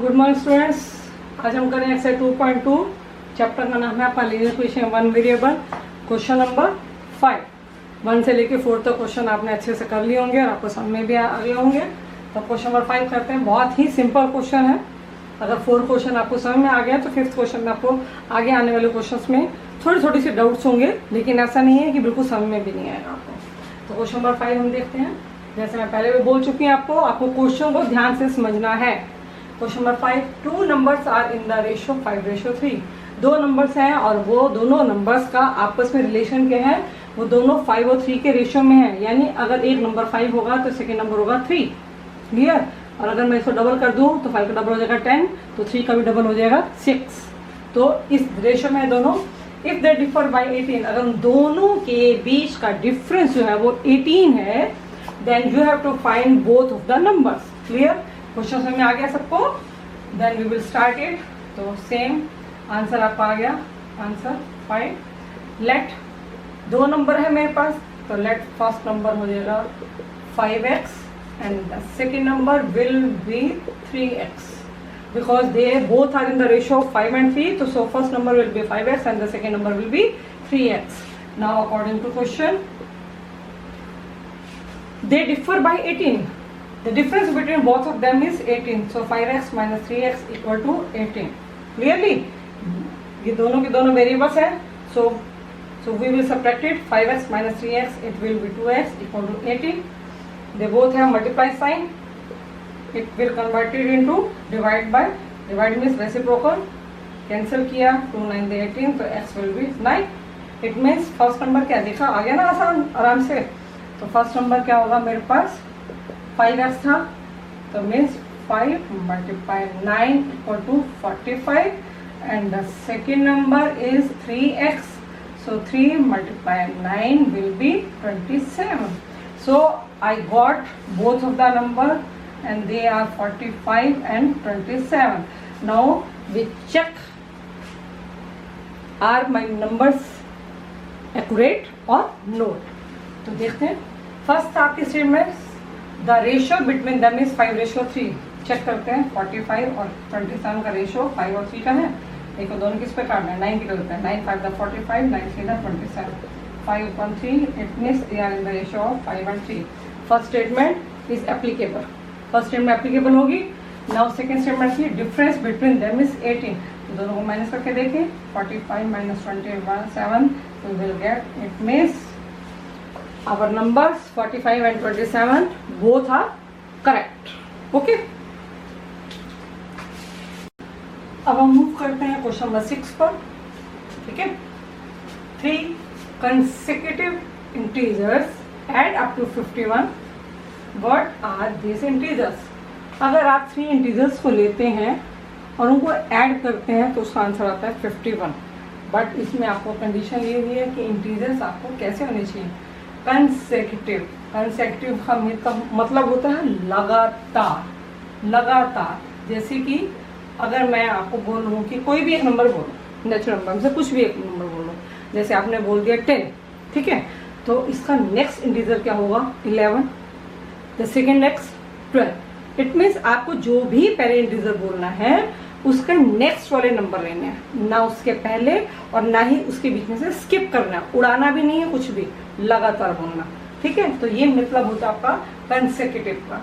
Good morning students. आज हम करें एक्सरसाइज 2.2। चैप्टर का नाम है आपका linear equation one variable. Question number 5। 1 से लेके 4 तक क्वेश्चन आपने अच्छे से कर लिए होंगे और आपको समझ में भी आ गए होंगे। तो क्वेश्चन नंबर 5 करते हैं। बहुत ही सिंपल क्वेश्चन है। अगर 4 क्वेश्चन आपको समझ में आ गया तो 5th क्वेश्चन में आपको आगे आने वाले क्वेश्चन में थोड़ी सी डाउट्स होंगे, लेकिन ऐसा नहीं है कि बिल्कुल समझ में भी नहीं आएगा आपको। तो क्वेश्चन नंबर 5 हम देखते हैं। जैसे मैं पहले भी बोल चुकी हूँ, आपको क्वेश्चन को ध्यान से समझना है। Question number 5, 2 numbers are in the ratio 5:3। 2 numbers हैं और वो दोनों नंबर्स का आपस में रिलेशन क्या है, वो दोनों 5 और 3 के रेशियो में है। यानी अगर एक नंबर 5 होगा तो सेकेंड नंबर होगा 3। क्लियर। और अगर मैं इसको डबल कर दूं तो 5 का डबल हो जाएगा 10, तो 3 का भी डबल हो जाएगा 6। तो इस रेशियो में दोनों इफ दे डिफर बाय 18, अगर उन दोनों के बीच का डिफरेंस जो है वो 18 है, then you have to find both of the numbers. Clear. Question समझ में आ गया सबको? Then we will start it. तो सेम आंसर आपका आ गया। आंसर 5। लेट 2 नंबर है मेरे पास, तो लेट फर्स्ट नंबर हो जाएगा 5x and the second number will be 3x because they both are in the ratio of 5 and 3. So first number will be 5x and the second number will be 3x. Now according to question, they differ by 18. The difference between both of them is 18. So 5x minus 3x equal to 18. Clearly, ये दोनों के दोनों variables हैं. So we will subtract it. 5x minus 3x, it will be 2x equal to 18. They both have multiply sign. It will convert it into divide by. Divide means reciprocal. Cancel किया 2 9 दे 18, तो x will be 9. It means first number क्या देखा आ गया ना आसान आराम से। तो फर्स्ट नंबर क्या होगा मेरे पास 5x था, तो means 5 multiply 9 equal to 45 and the second number is 3x. So 3 multiply 9 will be 27. So I got both of the number and they are 45 and 27. Now we check are my numbers accurate or not. तो देखते हैं। First आपकी statement the ratio between them is 5:3। Check करते हैं 45 और 27 का ratio 5 और 3 का है। देखो दोनों किस पे काटना है, 9 की करते हैं। 9 5 45, 9 3 27, 5/3। It means they are in the ratio of 5 and 3। First statement is applicable. First statement applicable होगी। नाउ सेकंड स्टेटमेंट की डिफरेंस बिटवीन देम इज 18। तो दोनों को माइनस करके देखें 45 minus 27, तो will get it means our numbers 45 and 27 both are correct. Okay. अब हम मूव करते हैं क्वेश्चन नंबर 6 पर। ठीक है। 3 consecutive integers add up to 51. What are these integers? अगर आप 3 integers को लेते हैं और उनको ऐड करते हैं तो उसका आंसर आता है 51। बट इसमें आपको कंडीशन ये हुई है कि इंटीजर्स आपको कैसे होने चाहिए, कंसेक्यूटिव। कंसेक्यूटिव का मतलब होता है लगातार। लगातार जैसे कि अगर मैं आपको बोलूँ कि कोई भी एक नंबर बोलो, नेचुरल नंबर से कुछ भी एक नंबर बोलो, जैसे आपने बोल दिया 10, ठीक है, तो इसका नेक्स्ट इंटीजर क्या होगा 11, the second next 12। It means आपको जो भी पहले इंटीजर बोलना है उसके नेक्स्ट वाले नंबर लेने हैं, ना उसके पहले और ना ही उसके बीच में से स्किप करना, उड़ाना भी नहीं है, कुछ भी लगातार बोलना। ठीक है। तो ये मतलब होता है आपका कंसेक्यूटिव का।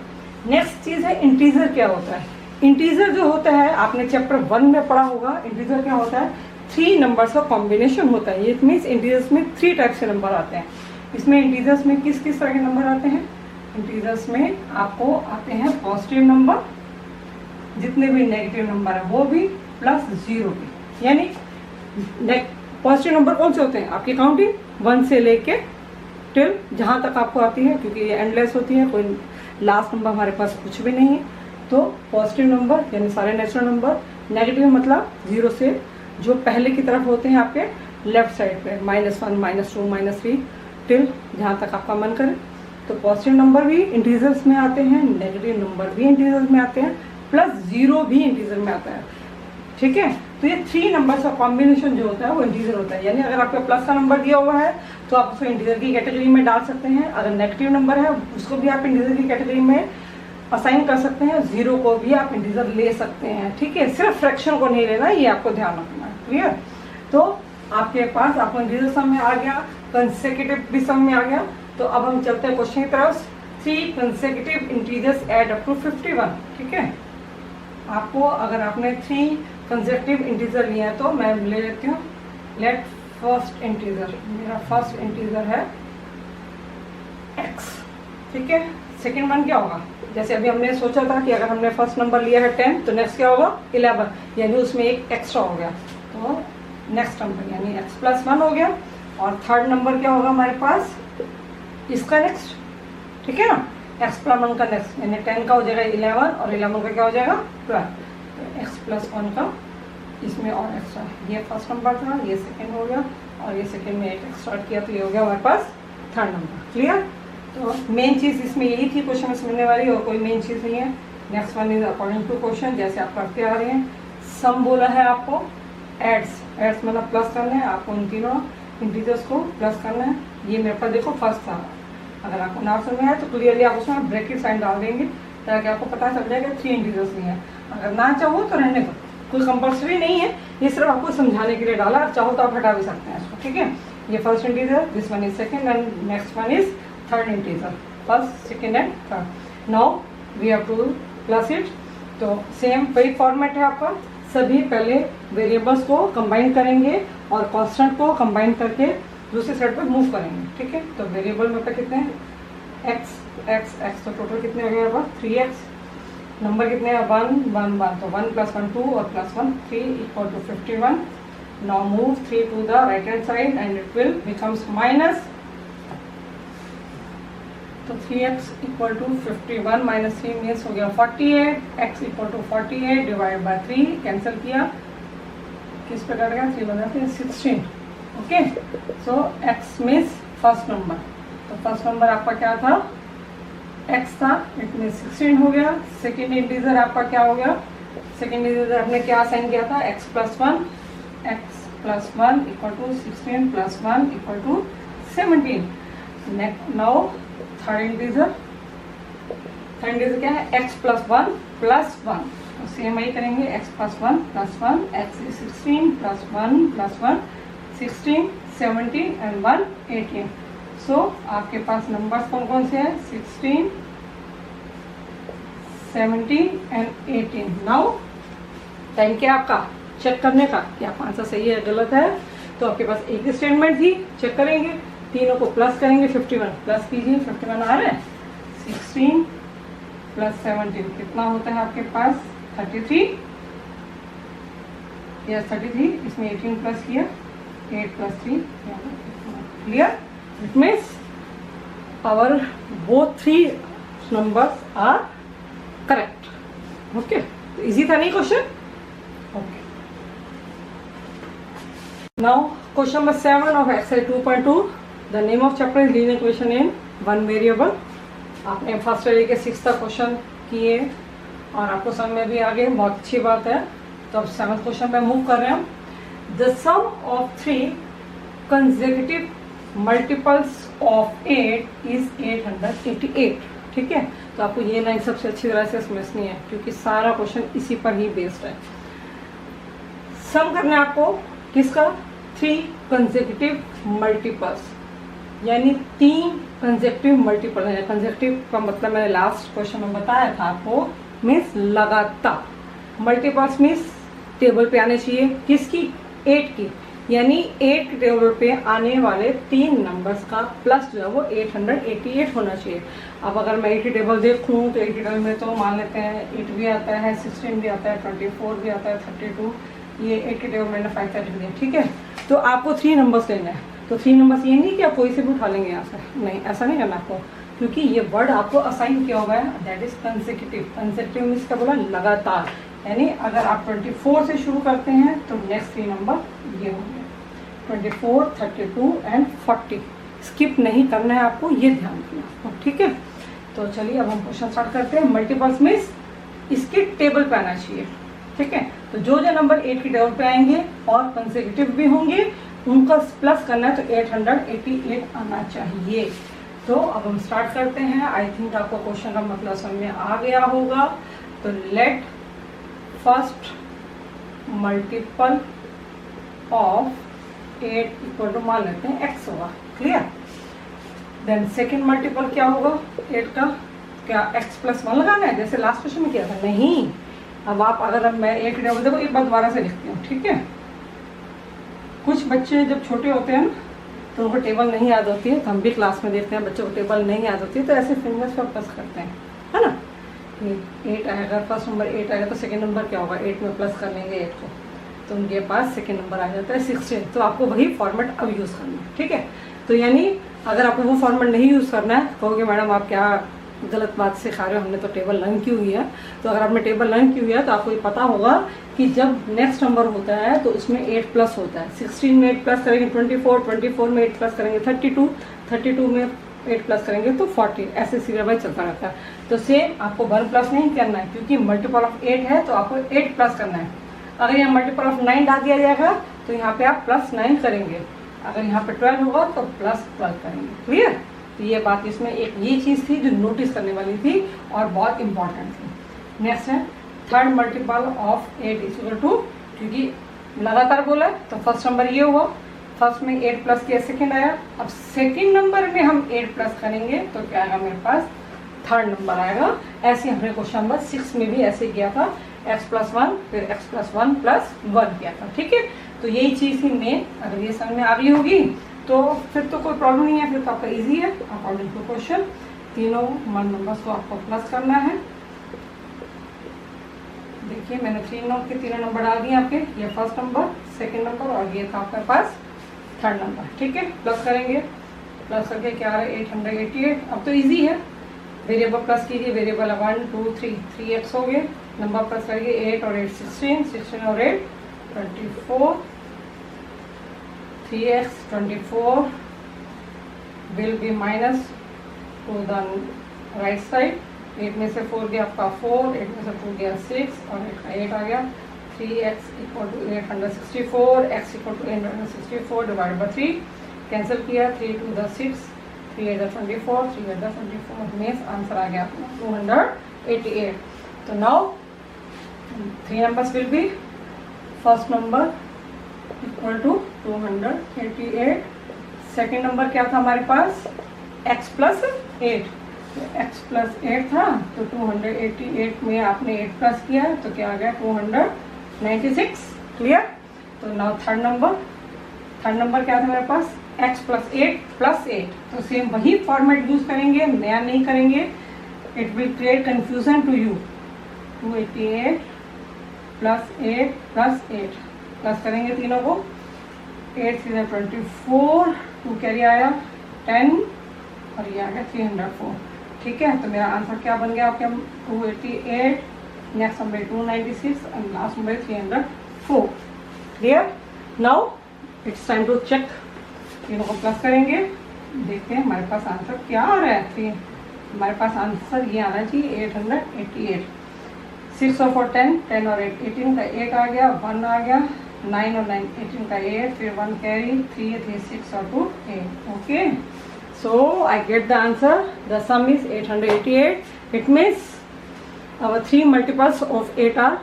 नेक्स्ट चीज है इंटीजर क्या होता है। इंटीजर जो होता है आपने चैप्टर 1 में पढ़ा होगा। इंटीजर क्या होता है, 3 नंबर्स का कॉम्बिनेशन होता है। इट मीन्स इंटीजर्स में 3 टाइप से नंबर आते हैं। इसमें इंटीजर्स में किस किस तरह के नंबर आते हैं, इंटीजर्स में आपको आते हैं पॉजिटिव नंबर, जितने भी नेगेटिव नंबर है वो भी, प्लस 0 भी। यानी पॉजिटिव नंबर कौन से होते हैं आपकी काउंटिंग 1 से लेके टिल जहाँ तक आपको आती है, क्योंकि ये एंडलेस होती है, कोई लास्ट नंबर हमारे पास कुछ भी नहीं है। तो पॉजिटिव नंबर यानी सारे नेचुरल नंबर, नेगेटिव मतलब 0 से जो पहले की तरफ होते हैं आपके लेफ्ट साइड पे, -1 -2 -3 टिल जहाँ तक आपका मन करे। तो पॉजिटिव नंबर भी इंटीजर्स में आते हैं, नेगेटिव नंबर भी इंटीजर्स में आते हैं, प्लस 0 भी इंटीजर में आता है। ठीक है। तो ये 3 नंबर्स का कॉम्बिनेशन जो होता है वो इंटीजर होता है। यानी अगर आपका प्लस का नंबर दिया हुआ है तो आप उसको इंटीजर की कैटेगरी में डाल सकते हैं। अगर नेगेटिव नंबर है उसको भी आप इंटीजर की कैटेगरी में असाइन कर सकते हैं, 0 को भी आप इंटीजर ले सकते हैं, ठीक है। सिर्फ फ्रैक्शन को नहीं लेना, ये आपको ध्यान रखना है, क्लियर। तो आपके पास आपको इंटीजर सम में आ गया, कंसेक्यूटिव भी सम में आ गया। तो अब हम चलते हैं क्वेश्चन की तरफ। 3 consecutive integers add up to 51, ठीक है। आपको अगर आपने 3 कंसेक्यूटिव इंटीजर लिया है तो मैं ले लेती हूँ। लेट फर्स्ट इंटीजर, मेरा फर्स्ट इंटीजर है x, ठीक है। सेकेंड वन क्या होगा, जैसे अभी हमने सोचा था कि अगर हमने फर्स्ट नंबर लिया है 10 तो नेक्स्ट क्या होगा 11, यानी उसमें एक एक्स्ट्रा हो गया, तो नेक्स्ट नंबर यानी x+1 हो गया। और थर्ड नंबर क्या होगा हमारे पास, इसका नेक्स्ट, ठीक है ना, x+1 का नेक्स्ट, यानी 10 का हो जाएगा 11 और 11 का क्या हो जाएगा 12, तो x+1 का इसमें और एक्स्ट्रा। ये फर्स्ट नंबर था, ये सेकेंड हो गया और ये सेकेंड में एक एक्स्ट्रा किया तो ये हो गया हमारे पास थर्ड नंबर, क्लियर। तो मेन चीज़ इसमें यही थी क्वेश्चन में समझने वाली, और कोई मेन चीज़ नहीं है। Next one is according to question, जैसे आप करते आ रहे हैं। सम बोला है आपको, एड्स मतलब प्लस करना है आपको, इन तीनों इंटीजर्स को प्लस करना है। ये मेरे पास देखो फर्स्ट था, अगर आपको ना समझ में आए तो क्लियरली आप उसमें ब्रैकेट साइन डाल देंगे ताकि आपको पता चल जाएगा 3 इंटीजर्स नहीं है। अगर ना चाहो तो रहने दो, कोई कंपल्सरी नहीं है, ये सिर्फ आपको समझाने के लिए डाला, आप चाहो तो आप हटा भी सकते हैं इसको, ठीक है। ये first integer, this one is second and next one is third integer, first second and third. Now we have to plus it. तो सेम वही फॉर्मेट है आपका, सभी पहले वेरिएबल्स को कंबाइन करेंगे और कांस्टेंट को कंबाइन करके दूसरे साइड पर मूव करेंगे, ठीक है। तो वेरिएबल में कितने हैं, x, तो टोटल कितने हो गए 3x, नंबर कितने हैं 1 1 1, तो 1 + 1 2 और +1 3 equal to 51। Now move 3 to the right hand side and it will becomes minus, तो 3x equal to 51 minus 3 means हो गया 48, x equal to 48 divide by 3, cancel किया, किस पे कट गया 3 बना 16, okay. So x means first number, तो first number आपका क्या था x था, इट मीन 16 हो गया। सेकेंड इंटीजर आपका क्या हो गया, सेकेंड इंटीजर आपने क्या साइन किया था x+1 equal to 16 + 1 equal to 17। Now third integer क्या है x+1 + 1, तो सेम वही करेंगे x+1 + 1, x is 16 + 1 + 1 16 17 and 1 18। सो आपके पास नंबर्स कौन कौन से हैं 16 17 and 18। नाउ टाइम क्या आपका चेक करने का कि आपका आंसर सही है गलत है। तो आपके पास एक स्टेटमेंट थी, चेक करेंगे, तीनों को प्लस करेंगे, 51 प्लस कीजिए, 51 आ रहा है, 16 + 17 कितना होता है आपके पास 33, या 33, इसमें 18 प्लस किया 8 + 3, clear. It means our both 3 numbers are correct, okay। तो इजी था नहीं question, okay. Now question number 7 of exercise 2.2, the name of chapter is linear equation in one variable. आपने फर्स्ट से लेके 6 तक क्वेश्चन किए और आपको समझ में भी आ गए, बहुत अच्छी बात है। तो अब 7th क्वेश्चन पे मूव कर रहे हैं हम। The sum of 3 consecutive multiples of 8 is 888, ठीक है। तो आपको ये लाइन सबसे अच्छी तरह से समझनी है क्योंकि सारा क्वेश्चन इसी पर ही बेस्ड है। सम करना है आपको किसका, 3 कंसेक्यूटिव मल्टीपल्स, यानी 3 कंसेक्यूटिव मल्टीपल है। कंसेक्यूटिव का मतलब मैंने लास्ट क्वेश्चन में बताया था आपको, मीन्स लगातार। मल्टीपल्स मीन्स टेबल पे आने चाहिए, किसकी 8 की, यानी 8 टेबल पे आने वाले 3 नंबर्स का प्लस जो है वो 888 होना चाहिए। अब अगर मैं 80 टेबल देखूँ तो 80 टेबल में तो मान लेते हैं 8 भी आता है, 16 भी आता है, 24 भी आता है, 32, ये 80 टेबल मैंने 5 तक लिया, ठीक है। तो आपको 3 नंबर्स लेना है, तो 3 नंबर्स ये नहीं कि आप कोई से भी उठा लेंगे यहाँ से, नहीं, ऐसा नहीं करना आपको, क्योंकि ये वर्ड आपको असाइन किया हुआ है, that is consecutive. Consecutive means क्या बोला, लगातार, यानी अगर आप 24 से शुरू करते हैं तो नेक्स्ट 3 नंबर ये होंगे 24, 32 एंड 40। स्किप नहीं करना है आपको, ये ध्यान रखना आपको, ठीक है। तो चलिए अब हम क्वेश्चन स्टार्ट करते हैं। मल्टीपल्स मीन्स इसके टेबल पे आना चाहिए, ठीक है। तो जो जो नंबर 8 की टेबल पे आएंगे और कंसेक्यूटिव भी होंगे उनका प्लस करना है, तो 888 आना चाहिए। तो अब हम स्टार्ट करते हैं। आई थिंक आपको क्वेश्चन का मतलब समझ में आ गया होगा। तो let first multiple of 8 equal to मान लेते हैं x होगा, क्लियर। देन सेकेंड मल्टीपल क्या होगा 8 का, क्या x प्लस 1 लगाना है जैसे लास्ट क्वेश्चन में किया था? नहीं। अब आप अगर मैं एक देखो एक बार दोबारा से लिखती हूँ, ठीक है। कुछ बच्चे जब छोटे होते हैं तो उनको टेबल नहीं याद होती है, तो हम भी क्लास में देखते हैं बच्चों को टेबल नहीं याद होती है, तो ऐसे फिंगर्स पर प्लस करते हैं, है ना। 8 आएगा, फर्स्ट नंबर 8 आएगा तो सेकंड नंबर क्या होगा, 8 में प्लस कर लेंगे 8 को, तो उनके पास सेकंड नंबर आ जाता है 16। तो आपको वही फॉर्मेट अब यूज़ करना है, ठीक है। तो यानी अगर आपको वो फॉर्मेट नहीं यूज़ करना है, कहोगे मैडम आप क्या गलत बात सिखा रहे हो, हमने तो टेबल लर्न की हुई है। तो अगर आपने टेबल लर्न की हुई है तो आपको ये पता होगा कि जब नेक्स्ट नंबर होता है तो उसमें 8 प्लस होता है। 16 में 8 प्लस करेंगे 24, 24 में 8 प्लस करेंगे 32, 32 में 8 प्लस करेंगे तो 40, ऐसे सीरियल वाइज चलता रहता है। तो सेम आपको 1 प्लस नहीं करना है, क्योंकि मल्टीपल ऑफ 8 है तो आपको 8 प्लस करना है। अगर यहाँ मल्टीपल ऑफ 9 डाल दिया जाएगा तो यहाँ पे आप प्लस 9 करेंगे, अगर यहाँ पे 12 होगा तो प्लस 12 करेंगे, क्लियर। तो ये बात इसमें एक ये चीज़ थी जो नोटिस करने वाली थी और बहुत इंपॉर्टेंट थी। नेक्स्ट है third multiple of 8 is equal to, क्योंकि लगातार बोला है तो फर्स्ट नंबर ये हुआ, फर्स्ट में 8 प्लस किया सेकेंड आया। अब सेकेंड नंबर में हम 8 प्लस करेंगे तो क्या आएगा मेरे पास, थर्ड नंबर आएगा। ऐसे हमने क्वेश्चन नंबर 6 में भी ऐसे किया था, x प्लस 1 फिर x प्लस 1 प्लस 1 किया था, ठीक है। तो यही चीज़ ही मेन, अगर ये समझ में आ रही होगी तो फिर तो कोई प्रॉब्लम नहीं है, फिर तो आपका इजी है। अकॉर्डिंग टू क्वेश्चन तीनों वन नंबर्स को आपको प्लस करना है। देखिए मैंने 3 के तीनों नंबर डाल दिए आपके, ये फर्स्ट नंबर, सेकंड नंबर और ये था आपके पास थर्ड नंबर, ठीक है। प्लस करेंगे, प्लस करके क्या आ रहा है 888। अब तो इजी है, वेरिएबल प्लस कीजिए, वेरिएबल 1 2 3 3x हो गए, नंबर प्लस करिए 8 और 8 16, 16 और 8 24, 3x 24 will be minus to the right side। 8 में से 4 गया आपका 4, 8 में से 2 गया 6 और 8 का 8 आ गया। 3x equal to 864, x equal to 864 divide by 3, cancel किया 3 2 द 6, 3 8 द 24, 3 8 द 24 मीन्स आंसर आ गया अपना 288। तो now 3 numbers will be first number equal to 288, second number क्या था हमारे पास x प्लस 8, तो x प्लस 8 था तो 288 में आपने 8 प्लस किया तो क्या आ गया 296, क्लियर। तो नाउ थर्ड नंबर क्या था मेरे पास x प्लस 8 प्लस 8, तो सेम वही फॉर्मेट यूज करेंगे, नया नहीं करेंगे, it will create confusion to you. 288 plus 8 plus 8 plus करेंगे तीनों को, 8 3 24, 2 कैरी आया 10 और ये आ गया 304, ठीक है। तो मेरा आंसर क्या बन गया आपके 288, नेक्स्ट नंबर 296 और last number 304, clear. Now it's time to check, तीनों को प्लस करेंगे, देखते हैं हमारे पास आंसर क्या आ रहा है। हमारे पास आंसर ये आना चाहिए 888। 6 और 4 10, 10 और 8 18 का 8 आ गया, 1 आ गया, 9 और 9 18 का 8, फिर 1 कैरी, 3 3 6 और 2 8, okay. So I get the answer, the some is 888। It means our 3 multiples of 8 are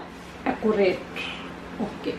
accurate, okay।